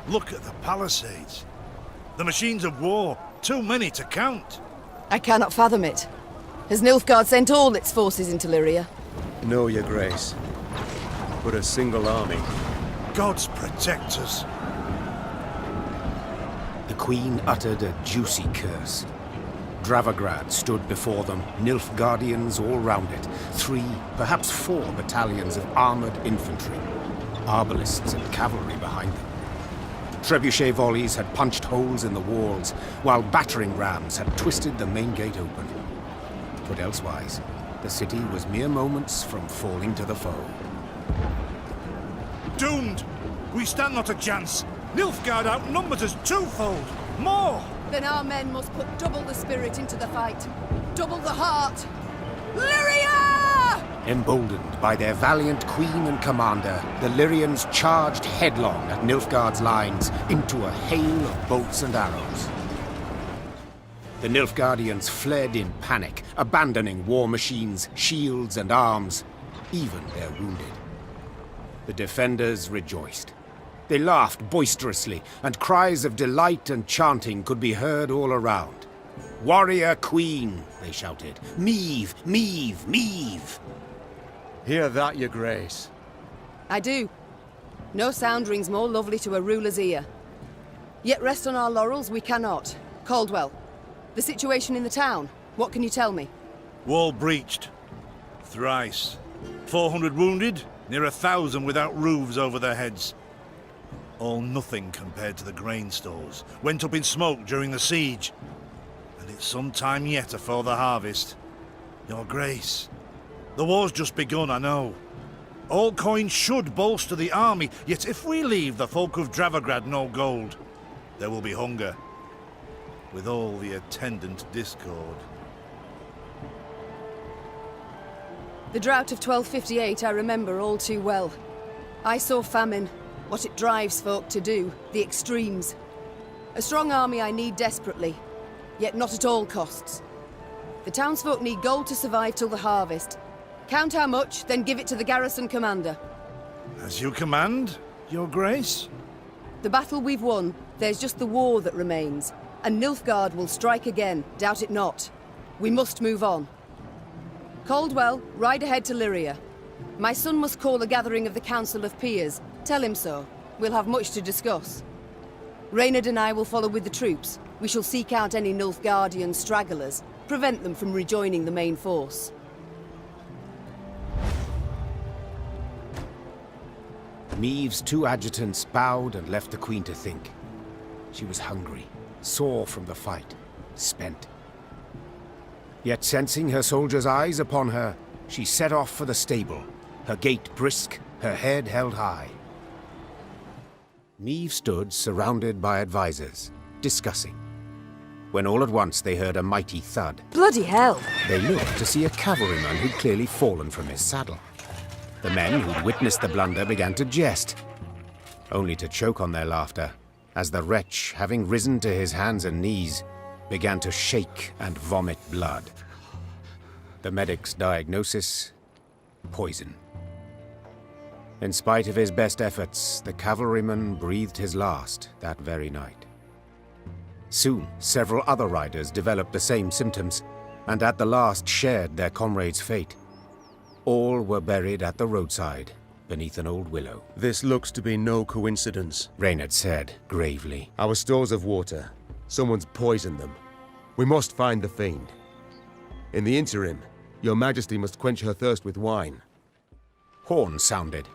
Look at the palisades. The machines of war, too many to count. I cannot fathom it. Has Nilfgaard sent all its forces into Lyria? No, your grace. But a single army. Gods protect us. The Queen uttered a juicy curse. Dravagrad stood before them, Nilfgaardians all round it, 3, perhaps 4 battalions of armored infantry, arbalists and cavalry behind them. Trebuchet volleys had punched holes in the walls, while battering rams had twisted the main gate open. But elsewise, the city was mere moments from falling to the foe. Doomed! We stand not a chance. Nilfgaard outnumbers us twofold. More! Then our men must put double the spirit into the fight. Double the heart. Lyria! Emboldened by their valiant queen and commander, the Lyrians charged headlong at Nilfgaard's lines into a hail of bolts and arrows. The Nilfgaardians fled in panic, abandoning war machines, shields and arms, even their wounded. The defenders rejoiced. They laughed boisterously, and cries of delight and chanting could be heard all around. "Warrior Queen!" they shouted. "Meve! Meve! Meve!" Hear that, your grace. I do. No sound rings more lovely to a ruler's ear. Yet rest on our laurels we cannot. Caldwell, the situation in the town, what can you tell me? Wall breached. Thrice. 400 wounded, near 1,000 without roofs over their heads. All nothing compared to the grain stores. Went up in smoke during the siege. And it's some time yet afore the harvest. Your Grace, the war's just begun, I know. All coins should bolster the army, yet if we leave the folk of Dravagrad no gold, there will be hunger, with all the attendant discord. The drought of 1258 I remember all too well. I saw famine, what it drives folk to do, the extremes. A strong army I need desperately, yet not at all costs. The townsfolk need gold to survive till the harvest. Count how much, then give it to the garrison commander. As you command, Your Grace? The battle we've won, there's just the war that remains. And Nilfgaard will strike again, doubt it not. We must move on. Caldwell, ride ahead to Lyria. My son must call a gathering of the Council of Peers. Tell him so. We'll have much to discuss. Reynard and I will follow with the troops. We shall seek out any Nilfgaardian stragglers, prevent them from rejoining the main force. Meve's 2 adjutants bowed and left the Queen to think. She was hungry, sore from the fight, spent. Yet sensing her soldiers' eyes upon her, she set off for the stable, her gait brisk, her head held high. Meve stood surrounded by advisors, discussing, when all at once they heard a mighty thud. Bloody hell! They looked to see a cavalryman who'd clearly fallen from his saddle. The men who'd witnessed the blunder began to jest, only to choke on their laughter, as the wretch, having risen to his hands and knees, began to shake and vomit blood. The medic's diagnosis: poison. In spite of his best efforts, the cavalryman breathed his last that very night. Soon, several other riders developed the same symptoms, and at the last shared their comrade's fate. All were buried at the roadside, beneath an old willow. This looks to be no coincidence, Reynard said, gravely. Our stores of water. Someone's poisoned them. We must find the fiend. In the interim, your Majesty must quench her thirst with wine. Horns sounded.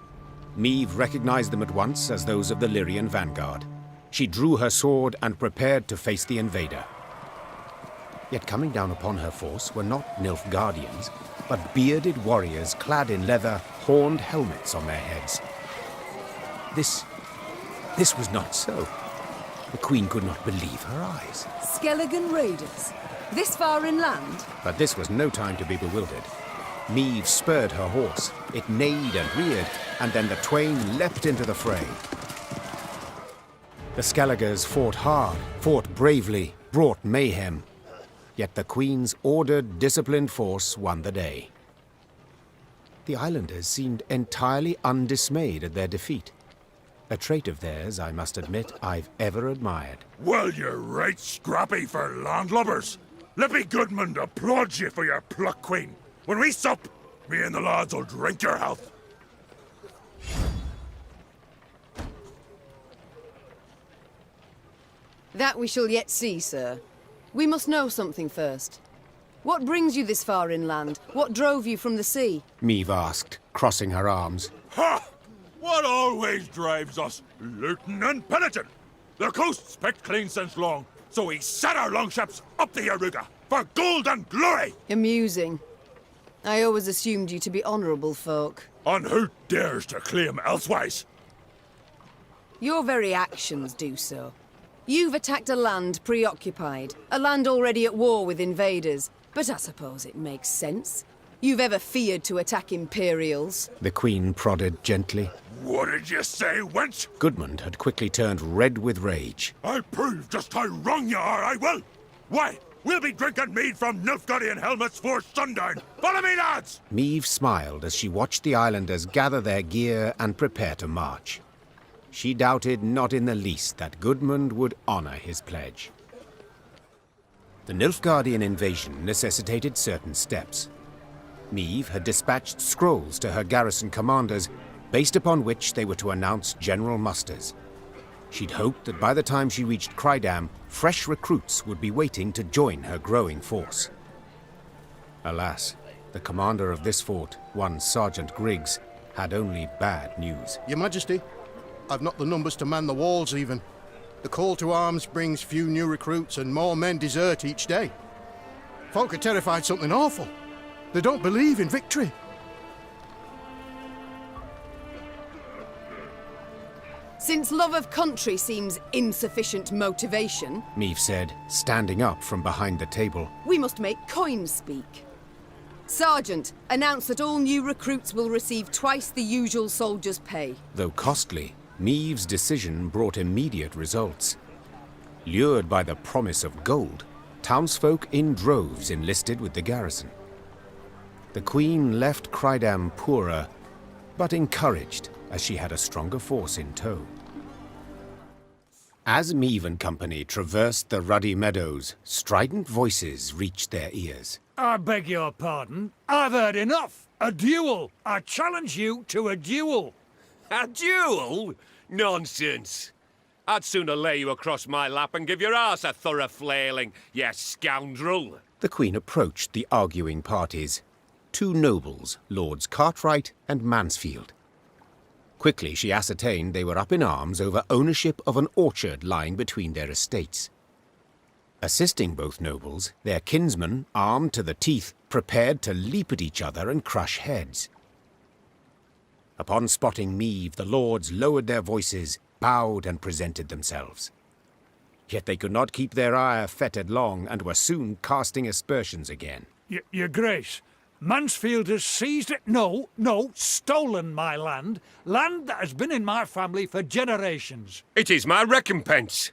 Meve recognized them at once as those of the Lyrian vanguard. She drew her sword and prepared to face the invader. Yet coming down upon her force were not Nilfgaardians, but bearded warriors clad in leather, horned helmets on their heads. This was not so. The Queen could not believe her eyes. Skelligan raiders? This far inland? But this was no time to be bewildered. Meve spurred her horse. It neighed and reared, and then the twain leapt into the fray. The Skelligers fought hard, fought bravely, brought mayhem. Yet the Queen's ordered, disciplined force won the day. The islanders seemed entirely undismayed at their defeat. a trait of theirs, I must admit, I've ever admired. Well, you're right scrappy for landlubbers. Lippy Goodman applauds you for your pluck, Queen. When we sup, me and the lads will drink your health. That we shall yet see, sir. We must know something first. What brings you this far inland? What drove you from the sea? Meve asked, crossing her arms. Ha! What always drives us? Looting and pillaging. The coast's picked clean since long, so we set our longships up the Yaruga for gold and glory! Amusing. I always assumed you to be honourable folk. And who dares to claim elsewise? Your very actions do so. You've attacked a land preoccupied, a land already at war with invaders, but I suppose it makes sense. You've ever feared to attack Imperials? The Queen prodded gently. What did you say, wench? Gudmund had quickly turned red with rage. I'll prove just how wrong you are, I will! Why, we'll be drinking mead from Nilfgaardian helmets for sundown! Follow me, lads! Meve smiled as she watched the islanders gather their gear and prepare to march. She doubted not in the least that Gudmund would honor his pledge. The Nilfgaardian invasion necessitated certain steps. Meve had dispatched scrolls to her garrison commanders, based upon which they were to announce general musters. She'd hoped that by the time she reached Crydam, fresh recruits would be waiting to join her growing force. Alas, the commander of this fort, one Sergeant Griggs, had only bad news. Your Majesty, I've not the numbers to man the walls even. The call to arms brings few new recruits and more men desert each day. Folk are terrified something awful. They don't believe in victory. Since love of country seems insufficient motivation, Meve said, standing up from behind the table. we must make coin speak. Sergeant, announce that all new recruits will receive twice the usual soldier's pay. Though costly, Meve's decision brought immediate results. Lured by the promise of gold, townsfolk in droves enlisted with the garrison. The Queen left Crydam poorer, but encouraged, as she had a stronger force in tow. As Meve and company traversed the ruddy meadows, strident voices reached their ears. I beg your pardon. I've heard enough. A duel. I challenge you to a duel. A duel? Nonsense. I'd sooner lay you across my lap and give your arse a thorough flailing, you scoundrel. The Queen approached the arguing parties. Two nobles, Lords Cartwright and Mansfield. Quickly she ascertained they were up in arms over ownership of an orchard lying between their estates. Assisting both nobles, their kinsmen, armed to the teeth, prepared to leap at each other and crush heads. Upon spotting Meve, the lords lowered their voices, bowed and presented themselves. Yet they could not keep their ire fettered long, and were soon casting aspersions again. Your Grace, Mansfield has seized it. No, stolen my land. Land that has been in my family for generations. It is my recompense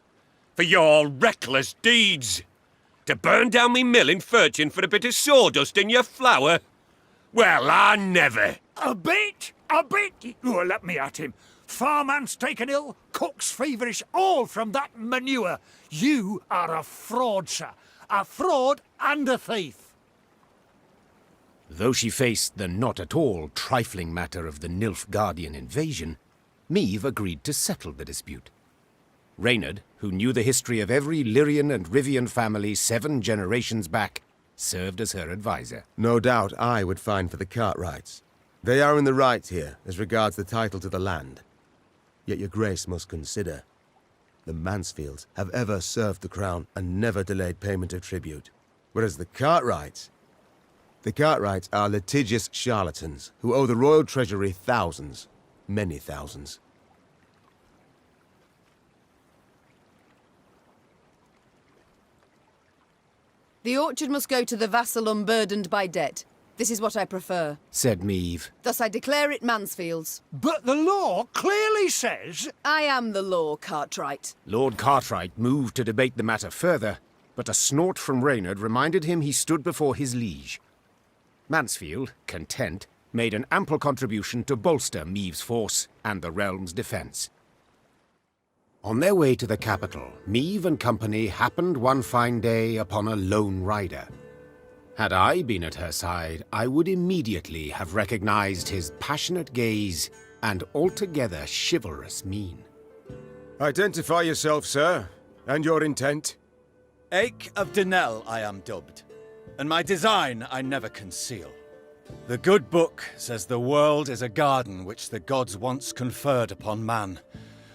for your reckless deeds. To burn down me mill in Furchin for a bit of sawdust in your flour? Well, I never. A bit? Oh, let me at him. Farmhands taken ill, cooks feverish, all from that manure. You are a fraud, sir. A fraud and a thief. Though she faced the not at all trifling matter of the Nilfgaardian invasion, Meve agreed to settle the dispute. Reynard, who knew the history of every Lyrian and Rivian family 7 generations back, served as her advisor. No doubt I would find for the Cartwrights. They are in the right here, as regards the title to the land. Yet your grace must consider, the Mansfields have ever served the crown and never delayed payment of tribute. Whereas the Cartwrights are litigious charlatans who owe the royal treasury thousands, many thousands. The orchard must go to the vassal unburdened by debt. This is what I prefer. Said Meve. Thus I declare it Mansfield's. But the law clearly says... I am the law, Cartwright. Lord Cartwright moved to debate the matter further, but a snort from Reynard reminded him he stood before his liege. Mansfield, content, made an ample contribution to bolster Meve's force and the realm's defence. On their way to the capital, Meve and company happened one fine day upon a lone rider. Had I been at her side, I would immediately have recognized his passionate gaze and altogether chivalrous mien. Identify yourself, sir, and your intent. Ake of Denel I am dubbed, and my design I never conceal. The good book says the world is a garden which the gods once conferred upon man,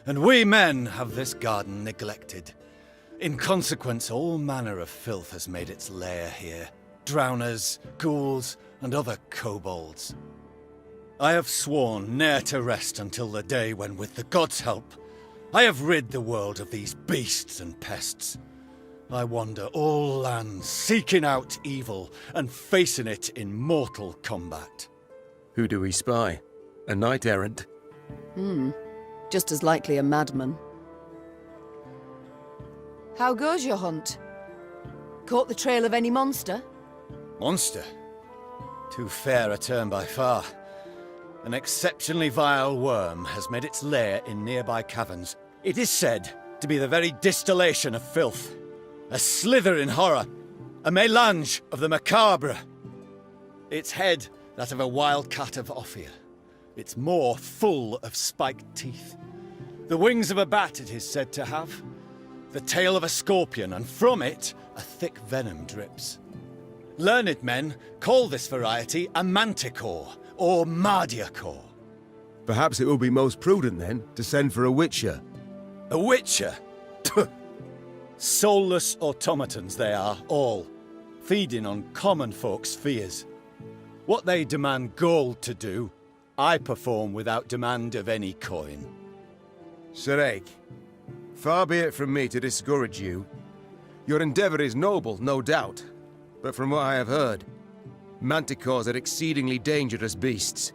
and we men have this garden neglected. In consequence, all manner of filth has made its lair here. Drowners, ghouls, and other kobolds. I have sworn ne'er to rest until the day when, with the gods' help, I have rid the world of these beasts and pests. I wander all lands, seeking out evil and facing it in mortal combat. Who do we spy? A knight-errant? Just as likely a madman. How goes your hunt? Caught the trail of any monster? Monster? Too fair a term by far. An exceptionally vile worm has made its lair in nearby caverns. It is said to be the very distillation of filth. A slither in horror. A mélange of the macabre. Its head, that of a wild cat of Ophir. Its maw full of spiked teeth. The wings of a bat it is said to have. The tail of a scorpion, and from it a thick venom drips. Learned men call this variety a manticore, or mardiacore. Perhaps it will be most prudent, then, to send for a witcher. A witcher? Soulless automatons they are, all, feeding on common folks' fears. What they demand gold to do, I perform without demand of any coin. Sir Ake, far be it from me to discourage you. Your endeavour is noble, no doubt, but from what I have heard, manticores are exceedingly dangerous beasts.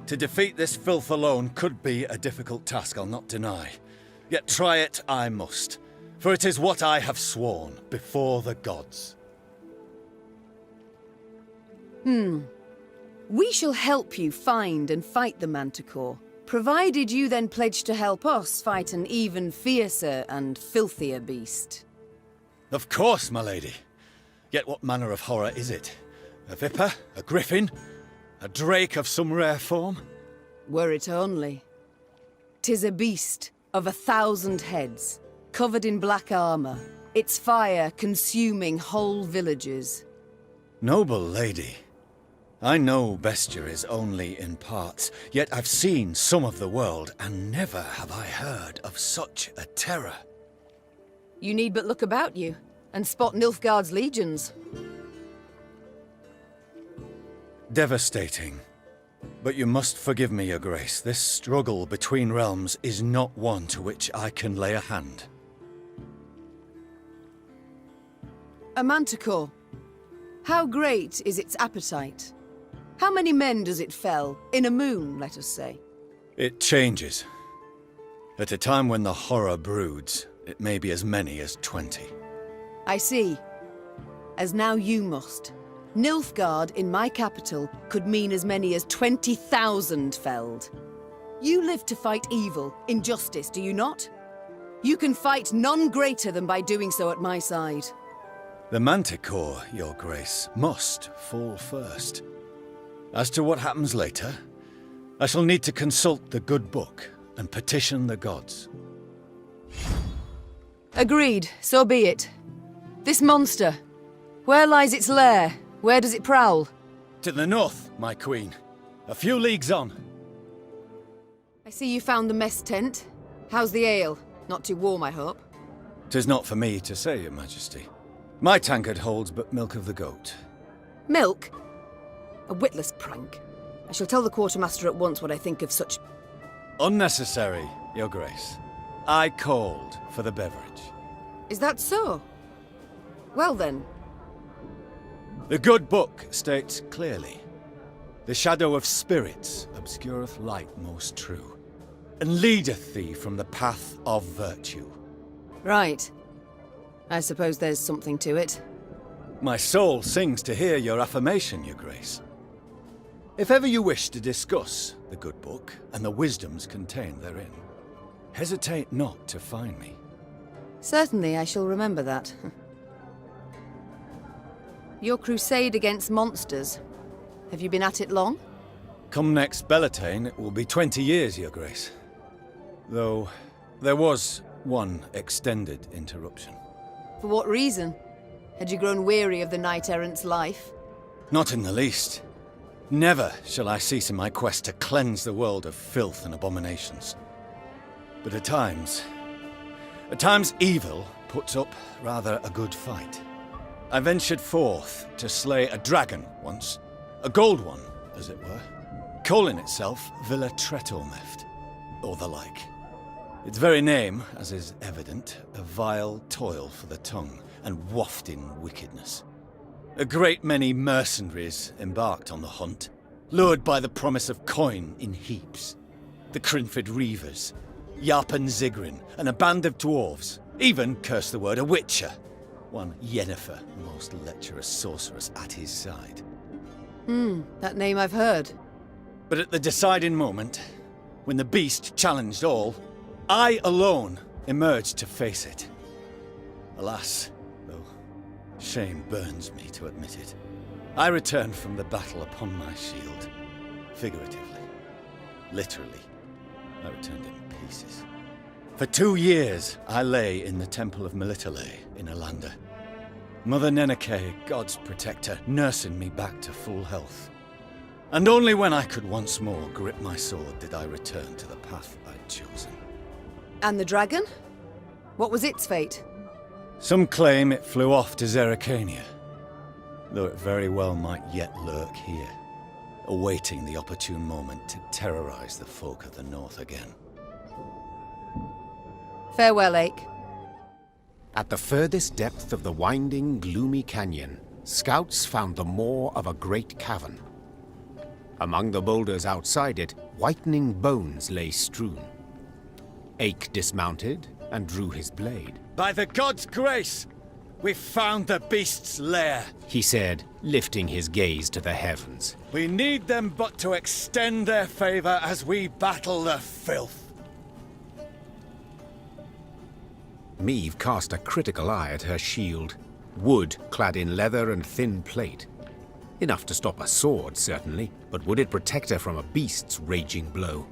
To defeat this filth alone could be a difficult task, I'll not deny. Yet try it I must, for it is what I have sworn before the gods. We shall help you find and fight the manticore, provided you then pledge to help us fight an even fiercer and filthier beast. Of course, my lady. Yet what manner of horror is it? A viper? A griffin? A drake of some rare form? Were it only. 'Tis a beast of 1,000 heads, covered in black armor, its fire consuming whole villages. Noble lady, I know bestiaries only in parts, yet I've seen some of the world, and never have I heard of such a terror. You need but look about you, and spot Nilfgaard's legions. Devastating. But you must forgive me, Your Grace. This struggle between realms is not one to which I can lay a hand. A manticore. How great is its appetite? How many men does it fell, in a moon, let us say? It changes. At a time when the horror broods, it may be as many as 20. I see. As now you must. Nilfgaard in my capital could mean as many as 20,000 felled. You live to fight evil, injustice, do you not? You can fight none greater than by doing so at my side. The manticore, Your Grace, must fall first. As to what happens later, I shall need to consult the good book and petition the gods. Agreed, so be it. This monster, where lies its lair? Where does it prowl? To the north, my queen. A few leagues on. I see you found the mess tent. How's the ale? Not too warm, I hope. 'Tis not for me to say, Your Majesty. My tankard holds but milk of the goat. Milk? A witless prank. I shall tell the quartermaster at once what I think of such... Unnecessary, Your Grace. I called for the beverage. Is that so? Well then. The good book states clearly, the shadow of spirits obscureth light most true, and leadeth thee from the path of virtue. Right. I suppose there's something to it. My soul sings to hear your affirmation, Your Grace. If ever you wish to discuss the good book and the wisdoms contained therein, hesitate not to find me. Certainly, I shall remember that. Your crusade against monsters. Have you been at it long? Come next Bellatane, it will be 20 years, Your Grace. Though, there was one extended interruption. For what reason? Had you grown weary of the knight-errant's life? Not in the least. Never shall I cease in my quest to cleanse the world of filth and abominations. But at times evil puts up rather a good fight. I ventured forth to slay a dragon once, a gold one, as it were, calling itself Villa Tretormeft, or the like. Its very name, as is evident, a vile toil for the tongue and wafting wickedness. A great many mercenaries embarked on the hunt, lured by the promise of coin in heaps. The Crinford Reavers, Yarpen Zigrin, and a band of dwarves, even, curse the word, a witcher. One Yennefer, most lecherous sorceress, at his side. That name I've heard. But at the deciding moment, when the beast challenged all, I alone emerged to face it. Alas, though shame burns me to admit it, I returned from the battle upon my shield. Figuratively. Literally, I returned in pieces. For 2 years, I lay in the Temple of Melitele in Alanda. Mother Neneke, God's protector, nursing me back to full health. And only when I could once more grip my sword did I return to the path I'd chosen. And the dragon? What was its fate? Some claim it flew off to Zerrikania, though it very well might yet lurk here, awaiting the opportune moment to terrorize the folk of the north again. Farewell, Ake. At the furthest depth of the winding, gloomy canyon, scouts found the maw of a great cavern. Among the boulders outside it, whitening bones lay strewn. Ake dismounted and drew his blade. By the god's grace, we've found the beast's lair, He said, lifting his gaze to the heavens. We need them but to extend their favor as we battle the filth. Meve cast a critical eye at her shield, wood clad in leather and thin plate. Enough to stop a sword, certainly, but would it protect her from a beast's raging blow?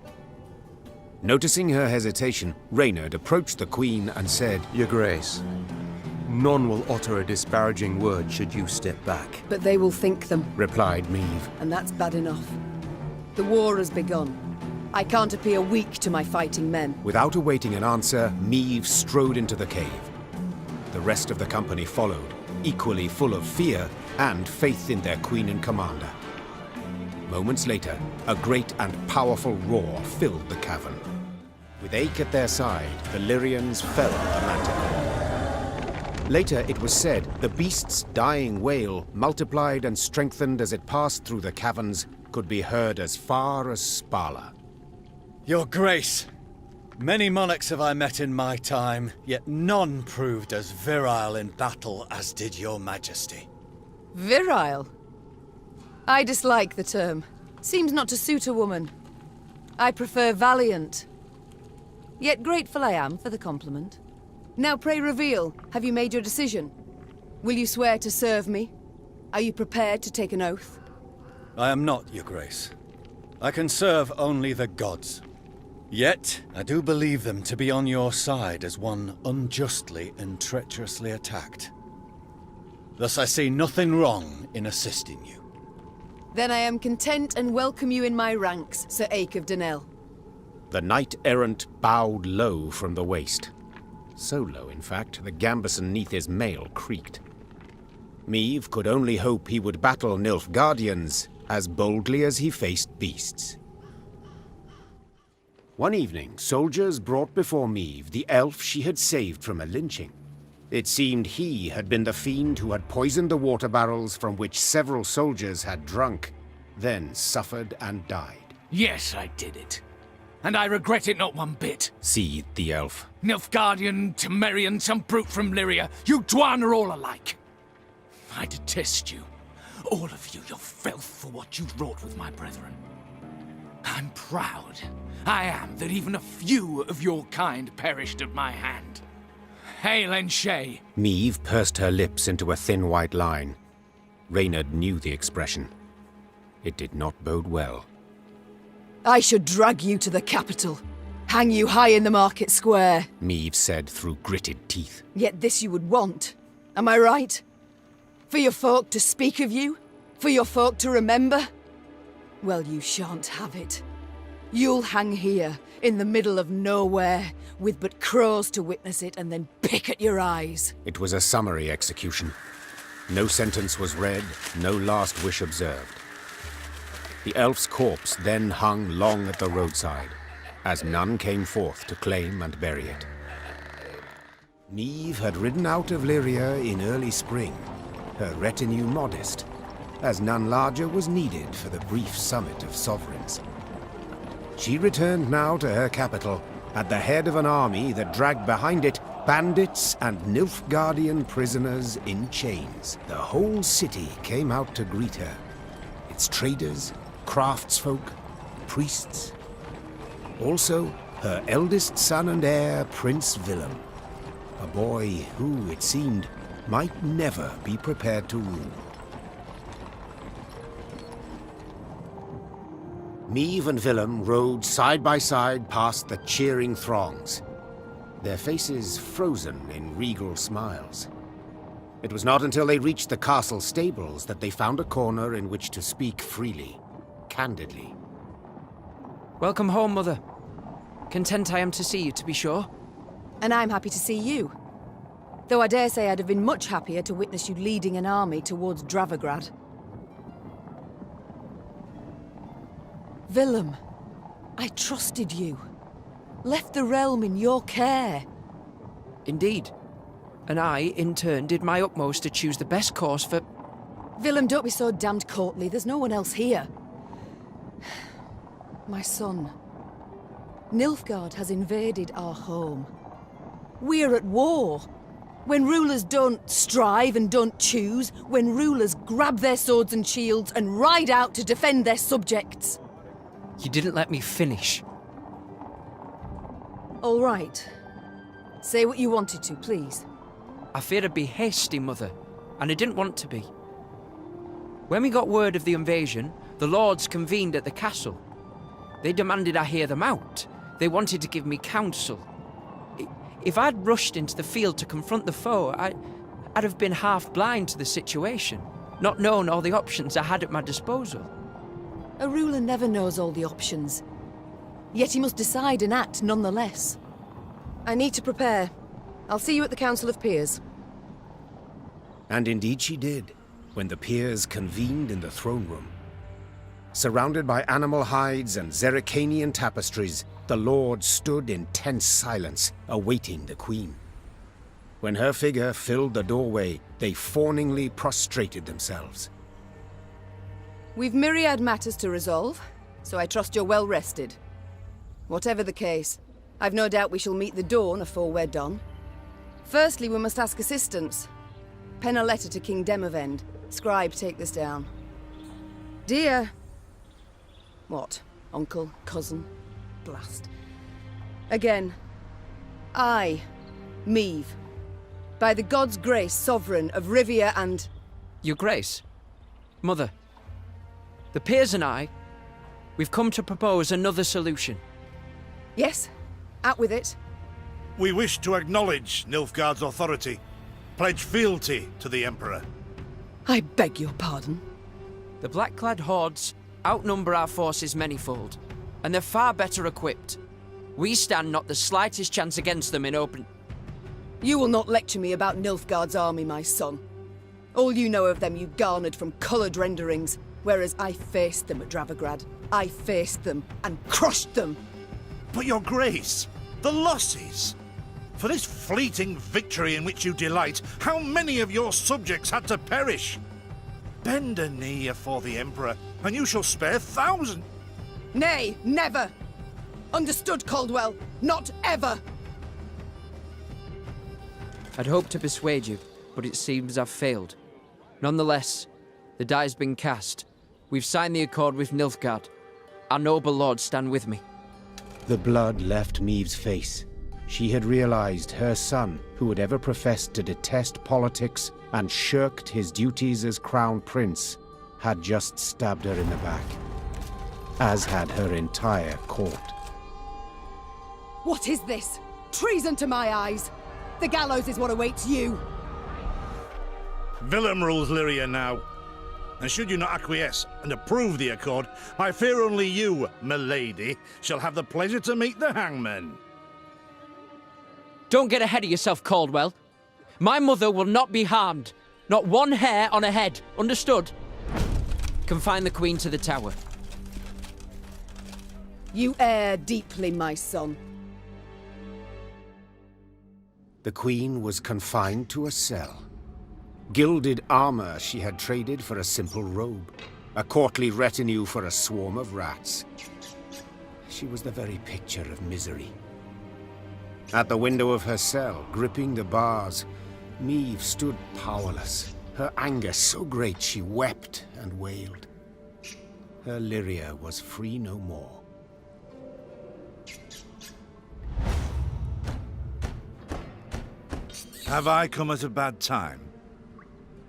Noticing her hesitation, Reynard approached the Queen and said, Your Grace, none will utter a disparaging word should you step back. But they will think them, replied Meve. and that's bad enough. The war has begun. I can't appear weak to my fighting men. Without awaiting an answer, Meve strode into the cave. The rest of the company followed, equally full of fear and faith in their queen and commander. Moments later, a great and powerful roar filled the cavern. With Ake at their side, the Lyrians fell the Manticore. Later, it was said, the beast's dying wail, multiplied and strengthened as it passed through the caverns, could be heard as far as Spala. Your Grace, many monarchs have I met in my time, yet none proved as virile in battle as did your Majesty. Virile? I dislike the term. Seems not to suit a woman. I prefer valiant. Yet grateful I am for the compliment. Now pray reveal, have you made your decision? Will you swear to serve me? Are you prepared to take an oath? I am not, Your Grace. I can serve only the gods. Yet, I do believe them to be on your side as one unjustly and treacherously attacked. Thus I see nothing wrong in assisting you. Then I am content and welcome you in my ranks, Sir Ake of Donnell. The knight-errant bowed low from the waist. So low, in fact, the gambeson neath his mail creaked. Meve could only hope he would battle Nilfgaardians as boldly as he faced beasts. One evening, soldiers brought before Meve the elf she had saved from a lynching. It seemed he had been the fiend who had poisoned the water barrels from which several soldiers had drunk, then suffered and died. Yes, I did it. And I regret it not one bit. Seethed the elf. Nilfgaardian, Temerian, some brute from Lyria, you Dwan are all alike. I detest you. All of you, your filth for what you wrought with my brethren. I'm proud. I am that even a few of your kind perished at my hand. Hail and Shay. Meve pursed her lips into a thin white line. Reynard knew the expression. It did not bode well. I should drag you to the capital. Hang you high in the market square. Meve said through gritted teeth. Yet this you would want. Am I right? For your folk to speak of you? For your folk to remember? Well, you shan't have it. You'll hang here, in the middle of nowhere, with but crows to witness it and then pick at your eyes. It was a summary execution. No sentence was read, no last wish observed. The elf's corpse then hung long at the roadside, as none came forth to claim and bury it. Meve had ridden out of Lyria in early spring, her retinue modest, as none larger was needed for the brief summit of sovereigns. She returned now to her capital, at the head of an army that dragged behind it bandits and Nilfgaardian prisoners in chains. The whole city came out to greet her. Its traders, craftsfolk, priests. Also, her eldest son and heir, Prince Willem. A boy who, it seemed, might never be prepared to rule. Meve and Willem rode side by side past the cheering throngs, their faces frozen in regal smiles. It was not until they reached the castle stables that they found a corner in which to speak freely, candidly. Welcome home, Mother. Content I am to see you, to be sure. And I'm happy to see you. Though I dare say I'd have been much happier to witness you leading an army towards Dravigrad. Willem, I trusted you. Left the realm in your care. Indeed. And I, in turn, did my utmost to choose the best course for... Willem, don't be so damned courtly. There's no one else here. My son. Nilfgaard has invaded our home. We're at war. When rulers don't strive and don't choose, when rulers grab their swords and shields and ride out to defend their subjects. You didn't let me finish. All right. Say what you wanted to, please. I feared I'd be hasty, Mother, and I didn't want to be. When we got word of the invasion, the lords convened at the castle. They demanded I hear them out. They wanted to give me counsel. If I'd rushed into the field to confront the foe, I'd have been half blind to the situation, not known all the options I had at my disposal. A ruler never knows all the options. Yet he must decide and act nonetheless. I need to prepare. I'll see you at the Council of Peers. And indeed she did, when the peers convened in the throne room. Surrounded by animal hides and Zerrikanian tapestries, the lords stood in tense silence, awaiting the queen. When her figure filled the doorway, they fawningly prostrated themselves. We've myriad matters to resolve, so I trust you're well rested. Whatever the case, I've no doubt we shall meet the dawn afore we're done. Firstly, we must ask assistance. Pen a letter to King Demavend. Scribe, take this down. Dear... What? Uncle? Cousin? Blast. Again. I, Meve, by the god's grace, sovereign of Rivia and... Your Grace. Mother. The peers and I, we've come to propose another solution. Yes, out with it. We wish to acknowledge Nilfgaard's authority, pledge fealty to the Emperor. I beg your pardon. The black-clad hordes outnumber our forces manyfold, and they're far better equipped. We stand not the slightest chance against them in open... You will not lecture me about Nilfgaard's army, my son. All you know of them you garnered from coloured renderings, whereas I faced them at Dravigrad. I faced them and crushed them. But your grace, the losses. For this fleeting victory in which you delight, how many of your subjects had to perish? Bend a knee afore the Emperor, and you shall spare thousands. Nay, never! Understood, Caldwell? Not ever! I'd hoped to persuade you, but it seems I've failed. Nonetheless, the die's been cast. We've signed the accord with Nilfgaard. Our noble lords stand with me. The blood left Maeve's face. She had realized her son, who had ever professed to detest politics and shirked his duties as crown prince, had just stabbed her in the back, as had her entire court. What is this? Treason to my eyes! The gallows is what awaits you! Willem rules Lyria now. And should you not acquiesce and approve the accord, I fear only you, milady, shall have the pleasure to meet the hangman. Don't get ahead of yourself, Caldwell. My mother will not be harmed. Not one hair on her head. Understood? Confine the Queen to the tower. You err deeply, my son. The Queen was confined to a cell. Gilded armor she had traded for a simple robe. A courtly retinue for a swarm of rats. She was the very picture of misery. At the window of her cell, gripping the bars, Maeve stood powerless, her anger so great she wept and wailed. Her Lyria was free no more. Have I come at a bad time?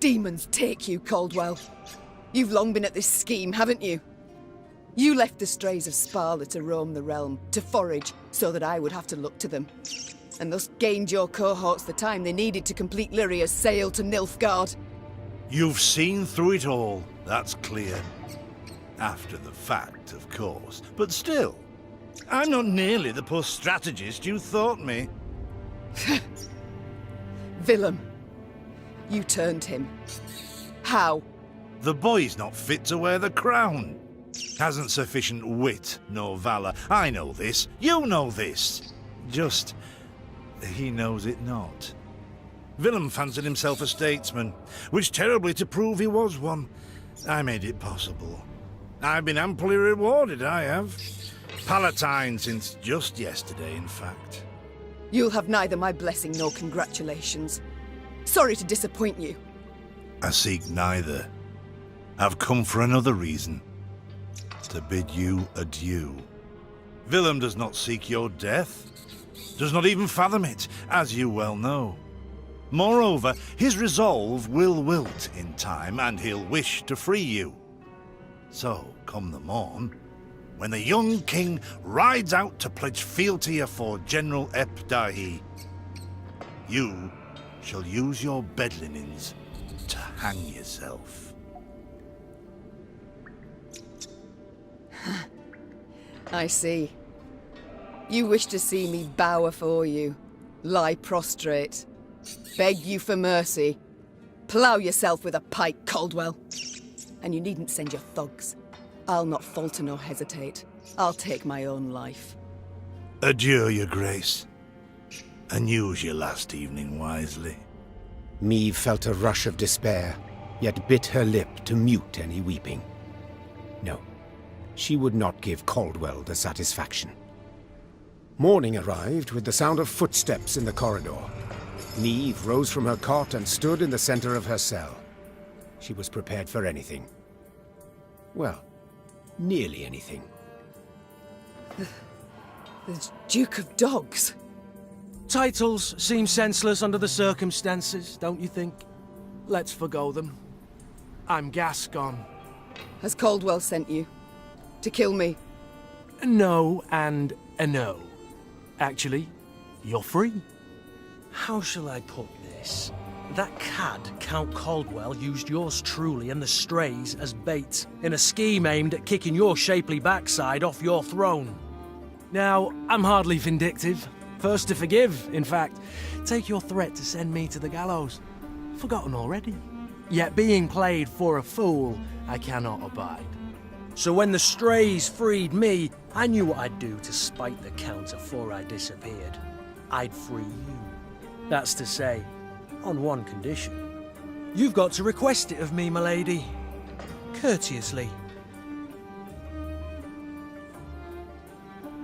Demons take you, Caldwell. You've long been at this scheme, haven't you? You left the strays of Sparla to roam the realm, to forage, so that I would have to look to them. And thus gained your cohorts the time they needed to complete Lyria's sail to Nilfgaard. You've seen through it all, that's clear. After the fact, of course. But still, I'm not nearly the poor strategist you thought me. Willem, you turned him. How? The boy's not fit to wear the crown. Hasn't sufficient wit nor valor. I know this. You know this. Just, he knows it not. Willem fancied himself a statesman, which terribly to prove he was one. I made it possible. I've been amply rewarded, I have. Palatine since just yesterday, in fact. You'll have neither my blessing nor congratulations. Sorry to disappoint you. I seek neither. I've come for another reason. To bid you adieu. Willem does not seek your death. Does not even fathom it, as you well know. Moreover, his resolve will wilt in time, and he'll wish to free you. So, come the morn, when the young king rides out to pledge fealty afore General Ep Dahi, you shall use your bed linens to hang yourself. I see. You wish to see me bow afore you, lie prostrate, beg you for mercy, plough yourself with a pike, Caldwell. And you needn't send your thugs. I'll not falter nor hesitate. I'll take my own life. Adieu, your grace, and use your last evening wisely. Maeve felt a rush of despair, yet bit her lip to mute any weeping. No, she would not give Caldwell the satisfaction. Morning arrived with the sound of footsteps in the corridor. Maeve rose from her cot and stood in the center of her cell. She was prepared for anything. Well, nearly anything. The Duke of Dogs. Titles seem senseless under the circumstances, don't you think? Let's forgo them. I'm Gascon. Has Caldwell sent you? To kill me? No and a no. Actually, you're free. How shall I put this? That cad, Count Caldwell, used yours truly and the strays as bait in a scheme aimed at kicking your shapely backside off your throne. Now, I'm hardly vindictive. First to forgive, in fact. Take your threat to send me to the gallows. Forgotten already. Yet being played for a fool, I cannot abide. So when the strays freed me, I knew what I'd do to spite the Count afore I disappeared. I'd free you. That's to say, on one condition. You've got to request it of me, my lady. Courteously.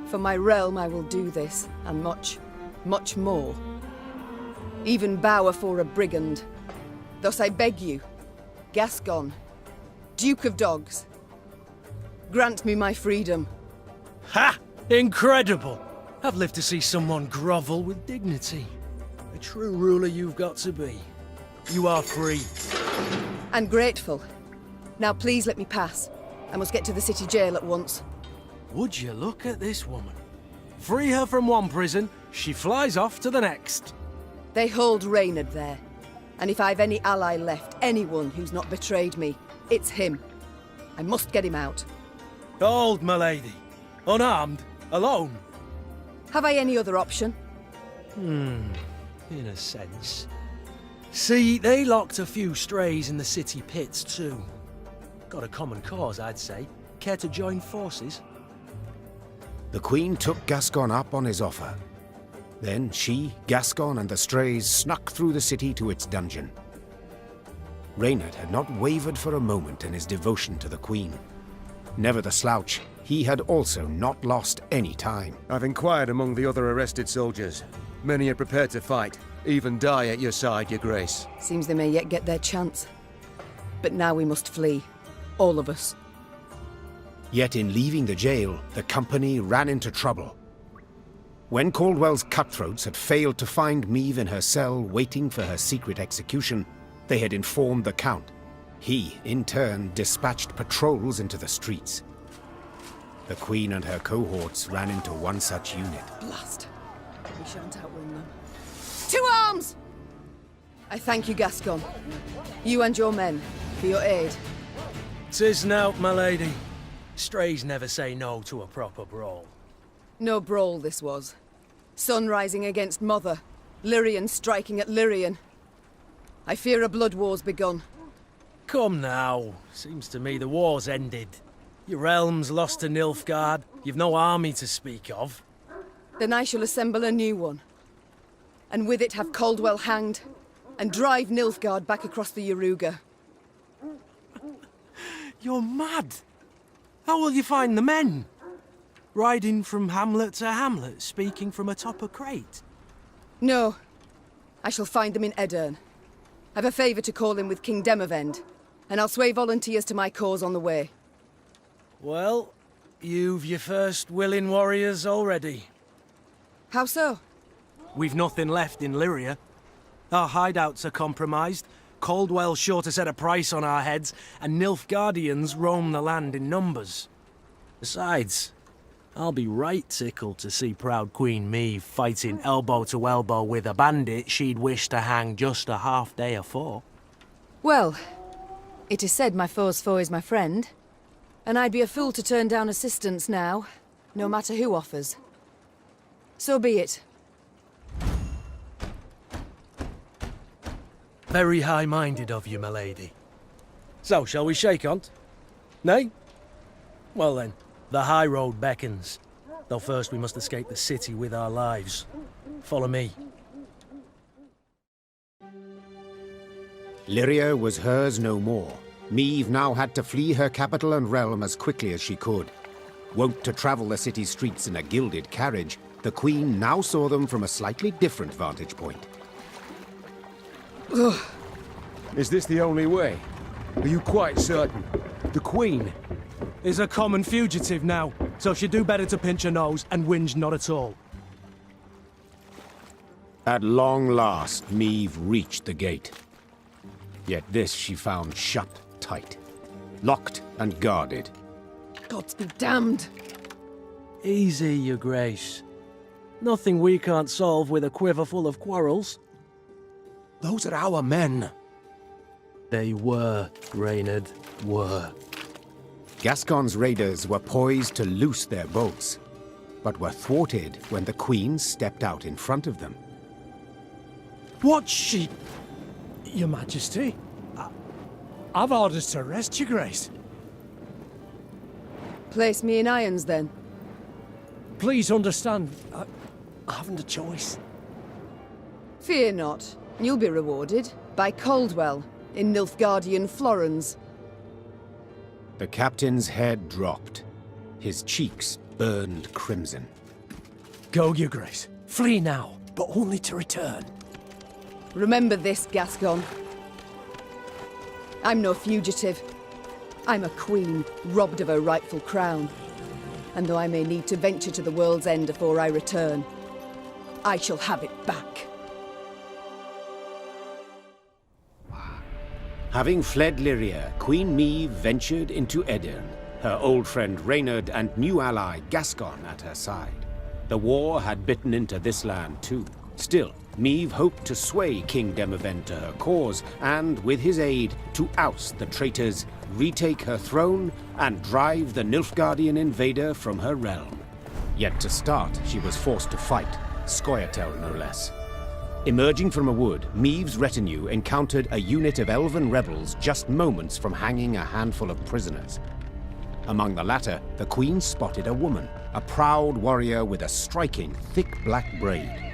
For my realm I will do this, and much, much more. Even bow afore a brigand. Thus I beg you, Gascon, Duke of Dogs, Grant me my freedom. Ha! Incredible! I've lived to see someone grovel with dignity. A true ruler you've got to be. You are free. And grateful. Now please let me pass. I must get to the city jail at once. Would you look at this woman? Free her from one prison, she flies off to the next. They hold Reynard there. And if I've any ally left, anyone who's not betrayed me, it's him. I must get him out. Hold, milady. Unarmed? Alone? Have I any other option? In a sense. See, they locked a few strays in the city pits too. Got a common cause, I'd say. Care to join forces? The Queen took Gascon up on his offer. Then she, Gascon, and the strays snuck through the city to its dungeon. Reynard had not wavered for a moment in his devotion to the Queen. Never the slouch, he had also not lost any time. I've inquired among the other arrested soldiers. Many are prepared to fight, even die at your side, your grace. Seems they may yet get their chance. But now we must flee. All of us. Yet in leaving the jail, the company ran into trouble. When Caldwell's cutthroats had failed to find Meve in her cell waiting for her secret execution, they had informed the Count. He, in turn, dispatched patrols into the streets. The Queen and her cohorts ran into one such unit. Blast. We shan't outrun them. To arms! I thank you, Gascon. You and your men, for your aid. 'Tis now, my lady. Strays never say no to a proper brawl. No brawl this was. Sun rising against Mother. Lyrian striking at Lyrian. I fear a blood war's begun. Come now. Seems to me the war's ended. Your realm's lost to Nilfgaard. You've no army to speak of. Then I shall assemble a new one. And with it have Caldwell hanged, and drive Nilfgaard back across the Yaruga. You're mad. How will you find the men? Riding from hamlet to hamlet, speaking from atop a crate? No. I shall find them in Edern. I've a favour to call in with King Demavend, and I'll sway volunteers to my cause on the way. Well, you've your first willing warriors already. How so? We've nothing left in Lyria. Our hideouts are compromised, Caldwell's sure to set a price on our heads, and Nilfgaardians roam the land in numbers. Besides, I'll be right tickled to see proud Queen Meve fighting elbow to elbow with a bandit she'd wish to hang just a half day afore. Well, it is said my foe's foe is my friend, and I'd be a fool to turn down assistance now, no matter who offers. So be it. Very high-minded of you, my lady. So, shall we shake on't? Nay? Well then, the high road beckons. Though first we must escape the city with our lives. Follow me. Lyria was hers no more. Meve now had to flee her capital and realm as quickly as she could. Wont to travel the city streets in a gilded carriage, the Queen now saw them from a slightly different vantage point. Ugh. Is this the only way? Are you quite certain? The Queen is a common fugitive now, so she'd do better to pinch her nose and whinge not at all. At long last, Meve reached the gate. Yet this she found shut tight, locked and guarded. Gods be damned! Easy, your grace. Nothing we can't solve with a quiver full of quarrels. Those are our men. They were, Reynard, were. Gascon's raiders were poised to loose their bolts, but were thwarted when the Queen stepped out in front of them. What's she... Your Majesty? I've orders to arrest your grace. Place me in irons, then. Please understand, I haven't a choice. Fear not. You'll be rewarded by Caldwell in Nilfgaardian Florens. The captain's head dropped. His cheeks burned crimson. Go, your grace. Flee now, but only to return. Remember this, Gascon. I'm no fugitive. I'm a queen, robbed of her rightful crown. And though I may need to venture to the world's end before I return, I shall have it back. Having fled Lyria, Queen Meve ventured into Edirn, her old friend Reynard and new ally Gascon at her side. The war had bitten into this land too. Still, Meve hoped to sway King Demavend to her cause, and with his aid, to oust the traitors, retake her throne, and drive the Nilfgaardian invader from her realm. Yet to start, she was forced to fight, Scoia'tael no less. Emerging from a wood, Meve's retinue encountered a unit of elven rebels just moments from hanging a handful of prisoners. Among the latter, the Queen spotted a woman, a proud warrior with a striking, thick black braid.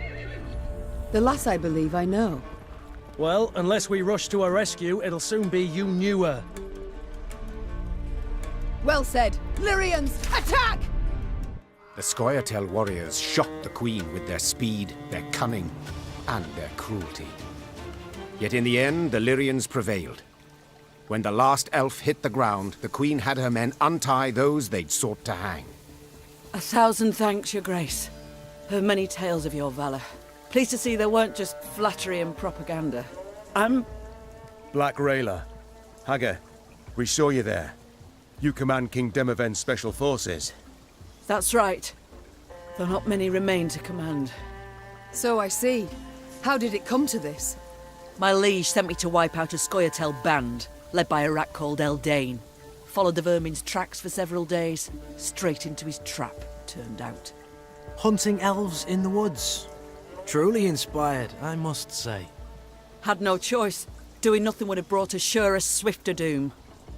The lass I believe I know. Well, unless we rush to her rescue, it'll soon be you knew her. Well said. Lyrians, attack! The Scoia'tael warriors shocked the Queen with their speed, their cunning, and their cruelty. Yet in the end, the Lyrians prevailed. When the last elf hit the ground, the Queen had her men untie those they'd sought to hang. 1,000 thanks, Your Grace. Heard many tales of your valor. Pleased to see they weren't just flattery and propaganda. Black Rayla. Hagar, we saw you there. You command King Demavend's special forces. That's right. Though not many remain to command. So I see. How did it come to this? My liege sent me to wipe out a Scoia'tael band, led by a rat called Eldane. Followed the vermin's tracks for several days. Straight into his trap, turned out. Hunting elves in the woods. Truly inspired, I must say. Had no choice. Doing nothing would have brought us surer, swifter doom.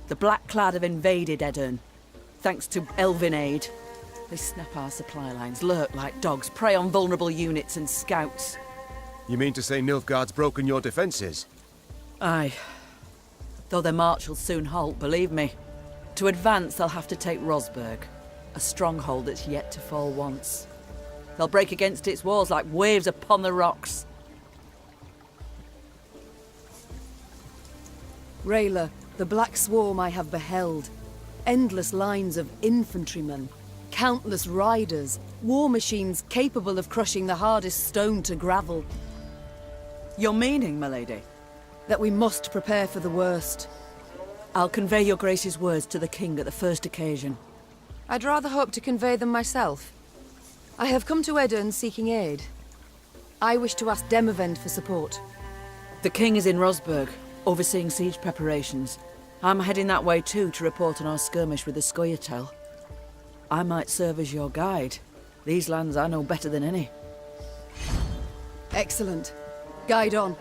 The Black Clad have invaded Edirn. Thanks to elven aid. They snap our supply lines, lurk like dogs, prey on vulnerable units and scouts. You mean to say Nilfgaard's broken your defenses? Aye. Though their march will soon halt, believe me. To advance, they'll have to take Rosberg, a stronghold that's yet to fall once. They'll break against its walls like waves upon the rocks. Rayla, the black swarm I have beheld. Endless lines of infantrymen. Countless riders. War machines capable of crushing the hardest stone to gravel. Your meaning, my lady? That we must prepare for the worst. I'll convey your grace's words to the king at the first occasion. I'd rather hope to convey them myself. I have come to Edirn seeking aid. I wish to ask Demavend for support. The king is in Rosberg, overseeing siege preparations. I'm heading that way too to report on our skirmish with the Scoia'tael. I might serve as your guide. These lands I know better than any. Excellent. Guide on.